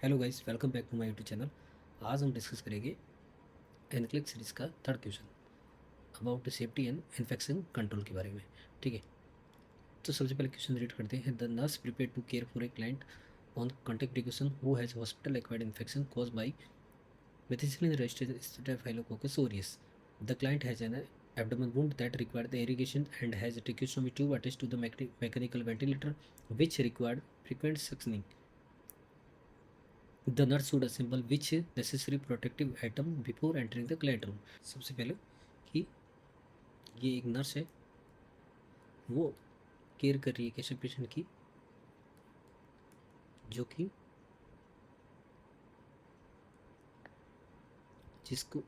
Hello guys, welcome back to my YouTube channel. आज हम discuss करेंगे एनक्लिक सीरीज़ का third question about safety and infection control के बारे में। ठीक है, तो सबसे पहले क्वेश्चन रीड करते हैं। The nurse prepare to care for a client on contact precaution who has hospital acquired infection cause by methicillin resistant Staphylococcus aureus. The client has an abdomen wound that required the irrigation and has a tracheostomy tube attached to the mechanical ventilator which required frequent suctioning. The nurse should assemble which necessary protective item before entering the client room. सबसे पहले कि ये एक nurse है, वो care कर रही है कैसे पेशेंट की, जो कि जिसको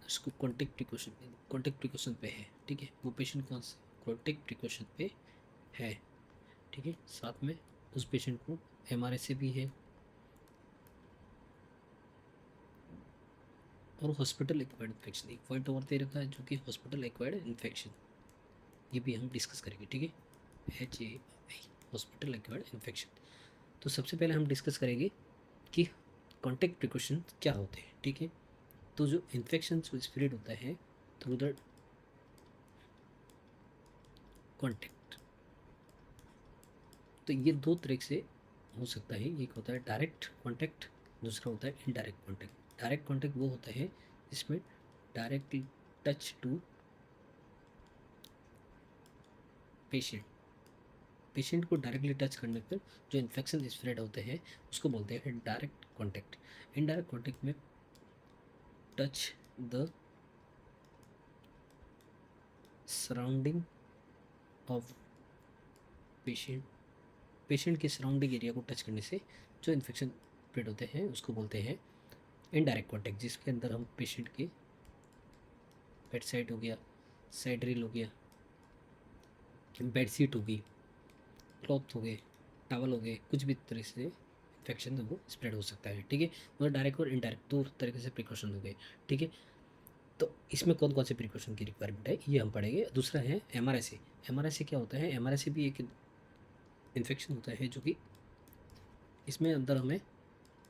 उसको कॉन्टेक्ट प्रिकॉशन पे है। ठीक है, वो पेशेंट कौन से कॉन्टेक्ट प्रिकॉशन पे है। ठीक है, साथ में उस पेशेंट को MRSA भी है और हॉस्पिटल एक्वायर्ड इन्फेक्शन। एक पॉइंट और दे रखा है जो कि हॉस्पिटल एक्वायर्ड इन्फेक्शन, ये भी हम डिस्कस करेंगे। ठीक है, HAI हॉस्पिटल एक्वायर्ड इन्फेक्शन। तो सबसे पहले हम डिस्कस करेंगे कि कॉन्टैक्ट प्रिकॉशन क्या होते हैं। ठीक है, तो जो इन्फेक्शन स्प्रेड होता है थ्रू द कॉन्टैक्ट, तो ये दो तरह से हो सकता है। एक होता है डायरेक्ट कॉन्टैक्ट, दूसरा होता है इनडायरेक्ट कॉन्टैक्ट। डायरेक्ट कॉन्टैक्ट वो होता है जिसमें directly touch to patient, patient को डायरेक्टली टच करने पर जो इन्फेक्शन स्प्रेड होते हैं उसको बोलते हैं डायरेक्ट कॉन्टैक्ट। इनडायरेक्ट कॉन्टैक्ट में touch the surrounding of patient, patient के सराउंडिंग एरिया को टच करने से जो इन्फेक्शन स्प्रेड होते हैं उसको बोलते हैं इनडायरेक्ट कॉन्टैक्ट, जिसके अंदर हम पेशेंट के बेड साइड हो गया, साइड रेल हो गया, बेड सीट हो गई, क्लॉथ हो गए, टावल हो गए, कुछ भी तरह से इन्फेक्शन वो स्प्रेड हो सकता है। ठीक है, मतलब डायरेक्ट और इनडायरेक्ट दो तरीके से प्रिकॉशन हो गए। ठीक है, तो इसमें कौन कौन से प्रिकॉशन की रिक्वायरमेंट है ये हम पढ़ेंगे। दूसरा है MRSA। MRSA क्या होता है? MRSA भी एक इन्फेक्शन होता है जो कि इसमें अंदर हमें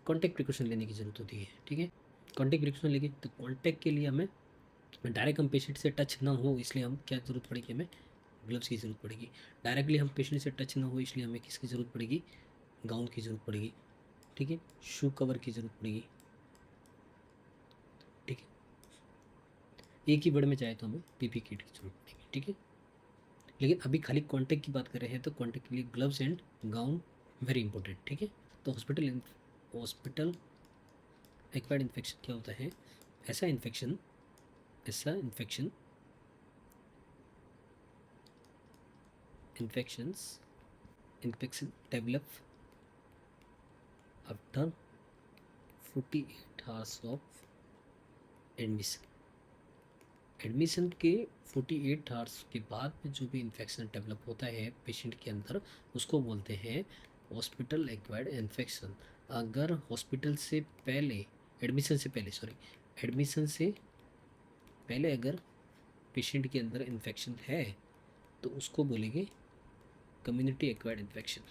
कॉन्टैक्ट प्रिकॉशन लेने की ज़रूरत होती है। ठीक है, कॉन्टैक्ट प्रिकॉशन लेंगे तो कॉन्टैक्ट के लिए हमें डायरेक्ट हम पेशेंट से टच ना हो, इसलिए हम क्या ज़रूरत पड़ेगी, हमें ग्लव्स की ज़रूरत पड़ेगी। डायरेक्टली हम पेशेंट से टच ना हो, इसलिए हमें किसकी ज़रूरत पड़ेगी, गाउन की ज़रूरत पड़ेगी। ठीक है, शू कवर की ज़रूरत पड़ेगी। ठीक है, एक ही वर्ड में चाहे तो हमें PP किट की ज़रूरत पड़ेगी। ठीक है, लेकिन अभी खाली कॉन्टैक्ट की बात कर रहे हैं तो कॉन्टैक्ट के लिए gloves and gown very important. ठीक है, तो हॉस्पिटल एक्वायर्ड इन्फेक्शन क्या होता है? ऐसा इन्फेक्शन ऐसा infection infections infection develop after 48 hours of admission. Admission के 48 आवर्स के बाद में जो भी इन्फेक्शन डेवलप होता है पेशेंट के अंदर, उसको बोलते हैं हॉस्पिटल एक्वायर्ड इन्फेक्शन। अगर हॉस्पिटल से पहले, एडमिशन से पहले, सॉरी, एडमिशन से पहले अगर पेशेंट के अंदर इन्फेक्शन है तो उसको बोलेंगे कम्युनिटी एक्वायर्ड इन्फेक्शन।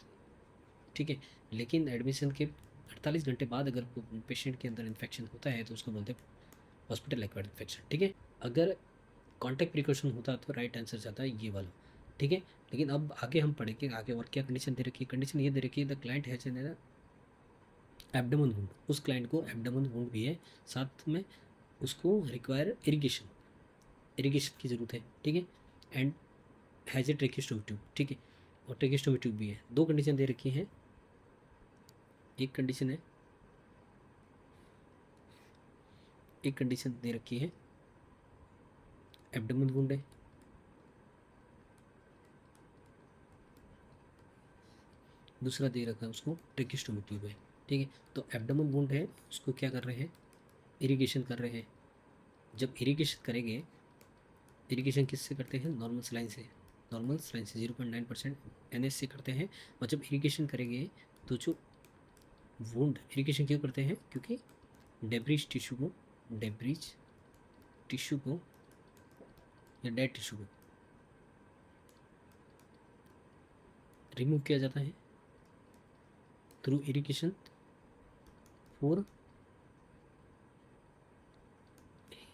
ठीक है, लेकिन एडमिशन के 48 घंटे बाद अगर पेशेंट के अंदर इन्फेक्शन होता है तो उसको बोलते हैं हॉस्पिटल एक्वायर्ड इन्फेक्शन। ठीक है, अगर कॉन्टैक्ट प्रिकॉशन होता तो राइट आंसर जाता है ये वाला। ठीक है, लेकिन अब आगे हम पढ़ेंगे आगे और क्या कंडीशन दे रखी है। कंडीशन ये दे रखी है the client has an abdomen wound, उस क्लाइंट को एब्डोमेन वुंड भी है, साथ में उसको रिक्वायर इरिगेशन की ज़रूरत है। ठीक है, and has a tracheostomy tube. ठीक है, और ट्रेकियोस्टोमी ट्यूब भी है। दो कंडीशन दे रखी हैं। एक कंडीशन है, एक कंडीशन दे रखी है एब्डोमेन वुंड है, दूसरा दे रखा है उसको ट्रेकियोस्टोमी ट्यूब है। ठीक है, तो एब्डोमेन वुंड है, उसको क्या कर रहे हैं, इरिगेशन कर रहे हैं। जब इरिगेशन करेंगे, इरिगेशन किससे करते हैं, नॉर्मल सलाइन से, नॉर्मल सलाइन से 0.9% NH से करते हैं। और जब इरिगेशन करेंगे तो जो वुंड, इरिगेशन क्यों करते हैं, क्योंकि डेब्रिज टिश्यू को या डेड टिश्यू को रिमूव किया जाता है through irrigation. For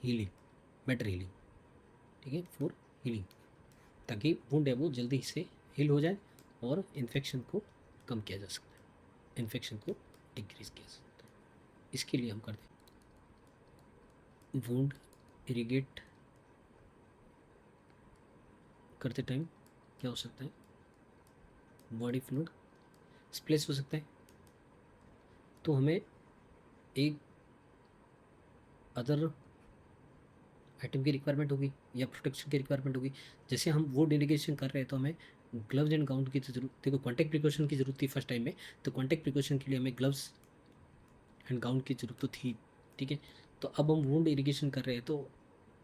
healing, better healing, ठीक है, फॉर हीलिंग, ताकि वुंड है वो जल्दी से हील हो जाए और इन्फेक्शन को कम किया जा सकता है, इन्फेक्शन को डिक्रीज किया जा सकता है। इसके लिए हम करते हैं वुंड इरिगेट करते टाइम क्या हो सकता है, बॉडी फ्लूइड स्प्लेश हो सकता है, तो हमें एक अदर आइटम की रिक्वायरमेंट होगी या प्रोटेक्शन की रिक्वायरमेंट होगी। जैसे हम वुड इरिगेशन कर रहे हैं तो हमें ग्लव्स एंड गाउन की जरूरत, देखो कॉन्टैक्ट प्रिकॉशन की जरूरत थी फर्स्ट टाइम में, तो कॉन्टैक्ट प्रिकॉशन के लिए हमें ग्लव्स एंड गाउन की जरूरत तो थी, ठीक है। तो अब हम वुंड इरिगेशन कर रहे हैं तो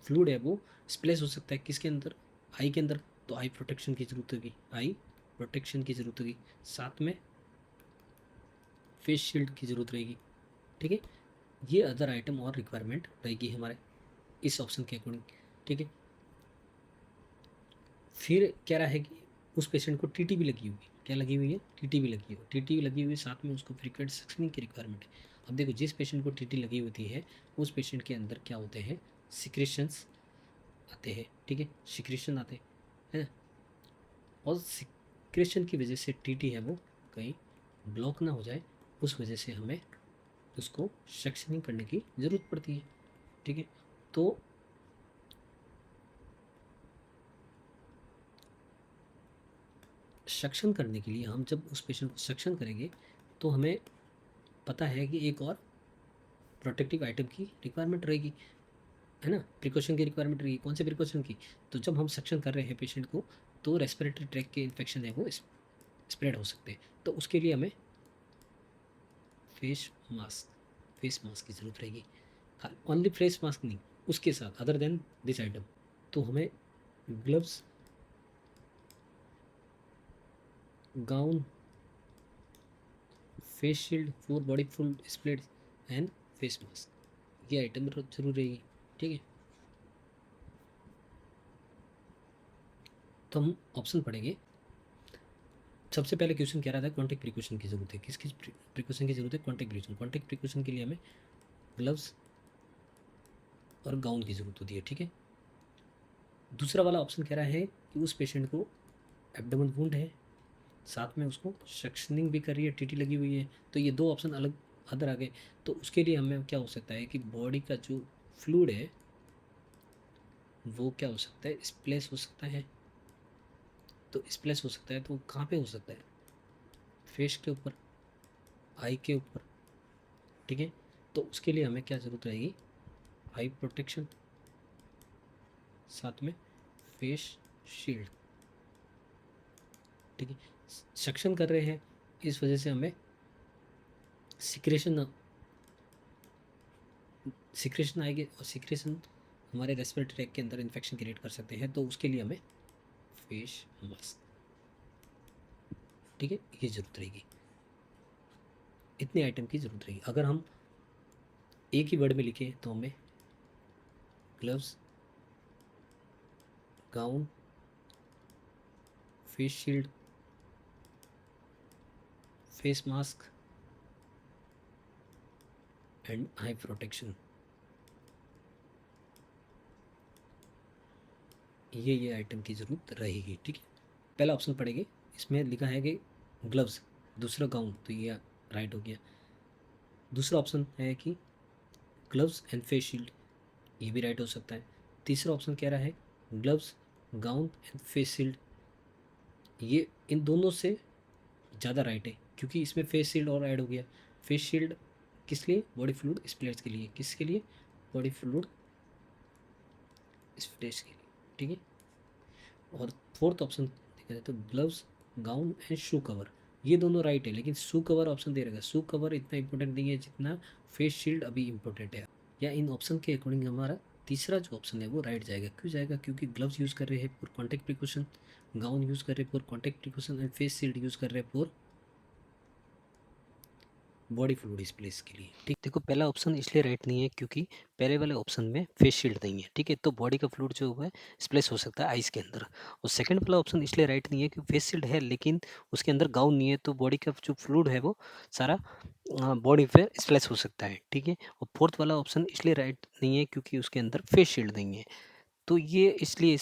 फ्लूइड है वो स्प्लेश हो सकता है किसके अंदर, आई के अंदर, तो आई प्रोटेक्शन की जरूरत होगी, आई प्रोटेक्शन की जरूरत होगी, साथ में फेस शील्ड की जरूरत रहेगी, ठीक है। ये अदर आइटम और रिक्वायरमेंट रहेगी हमारे इस ऑप्शन के अकॉर्डिंग, ठीक है। फिर क्या रहा है कि उस पेशेंट को टीटी भी लगी हुई, क्या लगी हुई है, टीटी भी लगी हुई, टीटी भी लगी हुई, साथ में उसको फ्रीक्वेंट सक्शनिंग की रिक्वायरमेंट है। अब देखो जिस पेशेंट को टीटी लगी होती है उस पेशेंट के अंदर क्या होते हैं, सिक्रेशंस आते हैं, ठीक है, सिक्रेशन आते हैं, और सिक्रेशन की वजह से टीटी है वो कहीं ब्लॉक ना हो जाए, उस वजह से हमें उसको सक्शनिंग करने की ज़रूरत पड़ती है, ठीक है। तो सक्शन करने के लिए हम जब उस पेशेंट को सक्शन करेंगे तो हमें पता है कि एक और प्रोटेक्टिव आइटम की रिक्वायरमेंट रहेगी, है ना, प्रिकॉशन की रिक्वायरमेंट रहेगी, कौन से प्रिकॉशन की, तो जब हम सक्शन कर रहे हैं पेशेंट को तो रेस्पिरेटरी ट्रैक के इन्फेक्शन है वो स्प्रेड हो सकते हैं, तो उसके लिए हमें फेस मास्क की ज़रूरत रहेगी, ओनली फेस मास्क नहीं, उसके साथ अदर देन दिस आइटम, तो हमें gloves, gown, face shield for body full split and face mask, ये आइटम जरूर रहेगी, ठीक है। तो हम ऑप्शन पढ़ेंगे। सबसे पहले क्वेश्चन कह रहा था कॉन्टैक्ट प्रिकॉशन की जरूरत है, किसकी प्रिकॉशन की जरूरत है, कॉन्टैक्ट प्रिकॉशन, कॉन्टैक्ट प्रिकॉशन के लिए हमें ग्लव्स और गाउन की जरूरत होती है, ठीक है। दूसरा वाला ऑप्शन कह रहा है कि उस पेशेंट को एब्डोमेन वुंड है, साथ में उसको सक्शनिंग भी कर रही है, टीटी लगी हुई है, तो ये दो ऑप्शन अलग अदर आ गए। तो उसके लिए हमें क्या हो सकता है कि बॉडी का जो फ्लूइड है वो क्या हो सकता है, स्प्लेश हो सकता है, तो स्प्लेश हो सकता है तो कहाँ पे हो सकता है, फेस के ऊपर, आई के ऊपर, ठीक है। तो उसके लिए हमें क्या ज़रूरत रहेगी, आई प्रोटेक्शन, साथ में फेस शील्ड, ठीक है। सक्शन कर रहे हैं इस वजह से हमें सिक्रेशन आएगी, और सिक्रेशन हमारे रेस्पिरेटरी ट्रैक के अंदर इन्फेक्शन क्रिएट कर सकते हैं, तो उसके लिए हमें फेस मास्क, ठीक है, ये ज़रूरत रहेगी, इतने आइटम की ज़रूरत रहेगी। अगर हम एक ही वर्ड में लिखें तो हमें gloves, gown, face shield, face mask and I protection, ये आइटम की ज़रूरत रहेगी, ठीक है। पहला ऑप्शन पढ़ेंगे, इसमें लिखा है कि ग्लव्स, दूसरा गाउन, तो ये राइट हो गया। दूसरा ऑप्शन है कि ग्लव्स एंड फेस शील्ड, ये भी राइट हो सकता है। तीसरा ऑप्शन कह रहा है gloves, gown and face shield, ये इन दोनों से ज़्यादा राइट है, क्योंकि इसमें फेस शील्ड और ऐड हो गया। फेस शील्ड किस लिए, बॉडी फ्लूइड स्प्लेट्स के लिए, किसके लिए, बॉडी फ्लूइड स्प्लेट्स के लिए, ठीक है। और फोर्थ ऑप्शन देखा जाए तो gloves, gown and shoe cover, ये दोनों राइट है, लेकिन शू कवर ऑप्शन दे रहेगा, शू कवर इतना इंपॉर्टेंट नहीं है जितना फेस शील्ड अभी इंपॉर्टेंट है, या इन ऑप्शन के अकॉर्डिंग हमारा तीसरा जो ऑप्शन है वो राइट जाएगा। क्यों जाएगा, क्योंकि ग्लव्स यूज़ कर रहे हैं for contact precaution, gown use कर रहे हैं for contact precaution and face shield use कर रहे हैं फॉर बॉडी फ्लूइड स्प्लेस के लिए, ठीक। देखो पहला ऑप्शन इसलिए राइट नहीं है क्योंकि पहले वाले ऑप्शन में फेस शील्ड नहीं है, ठीक है, तो बॉडी का फ्लूइड जो है स्प्लेस हो सकता है आइस के अंदर। और सेकंड वाला ऑप्शन इसलिए राइट नहीं है क्योंकि फेस शील्ड है लेकिन उसके अंदर गाउन नहीं है, तो बॉडी का जो फ्लूइड है वो सारा बॉडी पे स्प्लेस हो सकता है, ठीक है। और फोर्थ वाला ऑप्शन इसलिए राइट नहीं है क्योंकि उसके अंदर फेस शील्ड नहीं है। तो ये इसलिए